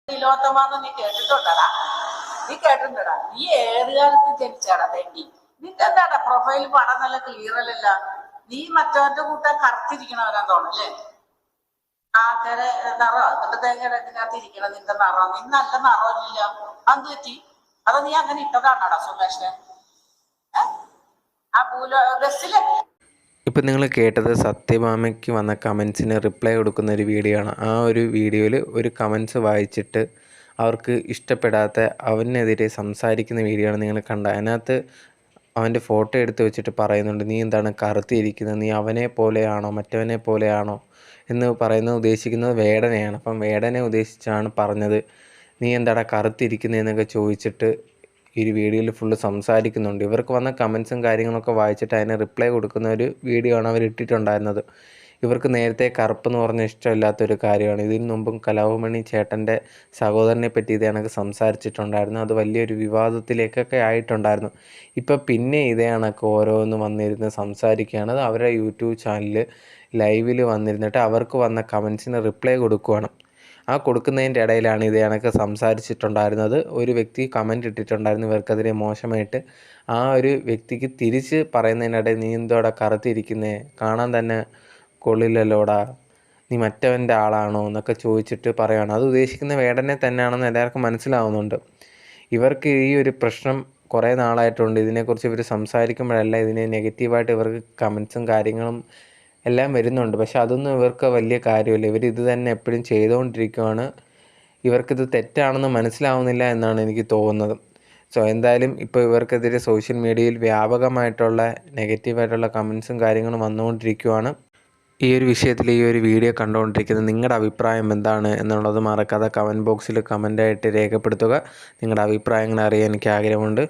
തിലോത്തമാന്ന് നീ കേട്ടിട്ടുണ്ടടാ? നീ കേട്ടിട്ടുണ്ടടാ? നീ ഏത് കാലത്ത് ജനിച്ചാടാ തെണ്ടി? നിന്റെ എന്താടാ പ്രൊഫൈൽ പടം നല്ല ക്ലിയർ അല്ലല്ല. നീ മറ്റവന്റെ കൂട്ടം കറുത്തിരിക്കണവനാ തോന്നല്ലേ? ആൾക്കാരെ നിറോ എന്നിട്ട് തേങ്ങനകത്ത് ഇരിക്കണം നിന്റെ നിറം. നീ നല്ല നിറമില്ല, അത് പറ്റി? അതോ നീ അങ്ങനെ ഇട്ടതാണോടാ സുമേഷ്? ആ ബസ്സിലെ ഇപ്പം നിങ്ങൾ കേട്ടത് സത്യഭാമയ്ക്ക് വന്ന കമൻസിന് റിപ്ലൈ കൊടുക്കുന്ന ഒരു വീഡിയോ ആണ്. ആ ഒരു വീഡിയോയിൽ ഒരു കമൻസ് വായിച്ചിട്ട് അവർക്ക് ഇഷ്ടപ്പെടാത്ത അവനെതിരെ സംസാരിക്കുന്ന വീഡിയോ ആണ് നിങ്ങൾ കണ്ടത്. അതിനകത്ത് അവൻ്റെ ഫോട്ടോ എടുത്ത് വെച്ചിട്ട് പറയുന്നുണ്ട്, നീ എന്താണ് കറുത്തിരിക്കുന്നത്, നീ അവനെ പോലെയാണോ മറ്റവനെ പോലെയാണോ എന്ന് പറയുന്നത് ഉദ്ദേശിക്കുന്നത് വേടനെയാണ്. അപ്പം വേടനെ ഉദ്ദേശിച്ചാണ് പറഞ്ഞത്. നീ എന്താടാ കറുത്തിരിക്കുന്നതെന്നൊക്കെ ചോദിച്ചിട്ട് ഈ ഒരു വീഡിയോയിൽ ഫുള്ള് സംസാരിക്കുന്നുണ്ട്. ഇവർക്ക് വന്ന കമൻസും കാര്യങ്ങളൊക്കെ വായിച്ചിട്ട് അതിന് റിപ്ലൈ കൊടുക്കുന്ന ഒരു വീഡിയോ ആണ് അവർ ഇട്ടിട്ടുണ്ടായിരുന്നത്. ഇവർക്ക് നേരത്തെ കറുപ്പെന്ന് പറഞ്ഞ ഇഷ്ടമില്ലാത്തൊരു കാര്യമാണ്. ഇതിനു മുമ്പും കലാഭവൻ ചേട്ടൻ്റെ സഹോദരനെ പറ്റി ഇതേ കണക്ക് സംസാരിച്ചിട്ടുണ്ടായിരുന്നു. അത് വലിയൊരു വിവാദത്തിലേക്കൊക്കെ ആയിട്ടുണ്ടായിരുന്നു. ഇപ്പം പിന്നെ ഇതേ കണക്ക് ഓരോന്ന് വന്നിരുന്ന് സംസാരിക്കുകയാണ്. അത് അവരുടെ യൂട്യൂബ് ചാനലിൽ ലൈവിൽ വന്നിരുന്നിട്ട് അവർക്ക് വന്ന കമൻസിന് റിപ്ലൈ കൊടുക്കുകയാണ്. ആ കൊടുക്കുന്നതിൻ്റെ ഇടയിലാണ് ഇത് കണക്ക് സംസാരിച്ചിട്ടുണ്ടായിരുന്നത്. ഒരു വ്യക്തി കമൻറ്റ് ഇട്ടിട്ടുണ്ടായിരുന്നു ഇവർക്കെതിരെ മോശമായിട്ട്. ആ ഒരു വ്യക്തിക്ക് തിരിച്ച് പറയുന്നതിനിടയിൽ, നീ എന്തോടാ കറുത്തിരിക്കുന്നേ, കാണാൻ തന്നെ കൊള്ളില്ലല്ലോടാ, നീ മറ്റവൻ്റെ ആളാണോ എന്നൊക്കെ ചോദിച്ചിട്ട് പറയുകയാണ്. അത് ഉദ്ദേശിക്കുന്ന വേടനെ തന്നെയാണെന്ന് എല്ലാവർക്കും മനസ്സിലാവുന്നുണ്ട്. ഇവർക്ക് ഈ ഒരു പ്രശ്നം കുറേ നാളായിട്ടുണ്ട്. ഇതിനെക്കുറിച്ച് ഇവർ സംസാരിക്കുമ്പോഴല്ല ഇതിനെ നെഗറ്റീവായിട്ട് ഇവർക്ക് കമൻസും കാര്യങ്ങളും എല്ലാം വരുന്നുണ്ട്. പക്ഷെ അതൊന്നും ഇവർക്ക് വലിയ കാര്യമില്ല. ഇവരിത് തന്നെ എപ്പോഴും ചെയ്തുകൊണ്ടിരിക്കുകയാണ്. ഇവർക്കിത് തെറ്റാണെന്ന് മനസ്സിലാവുന്നില്ല എന്നാണ് എനിക്ക് തോന്നുന്നത്. സോ എന്തായാലും ഇപ്പോൾ ഇവർക്കെതിരെ സോഷ്യൽ മീഡിയയിൽ വ്യാപകമായിട്ടുള്ള നെഗറ്റീവായിട്ടുള്ള കമൻസും കാര്യങ്ങളും വന്നുകൊണ്ടിരിക്കുകയാണ്. ഈ ഒരു വിഷയത്തിൽ ഈ ഒരു വീഡിയോ കണ്ടുകൊണ്ടിരിക്കുന്ന നിങ്ങളുടെ അഭിപ്രായം എന്താണ് എന്നുള്ളത് മറക്കാതെ കമൻറ്റ് ബോക്സിൽ കമൻ്റായിട്ട് രേഖപ്പെടുത്തുക. നിങ്ങളുടെ അഭിപ്രായങ്ങൾ അറിയാൻ എനിക്ക് ആഗ്രഹമുണ്ട്.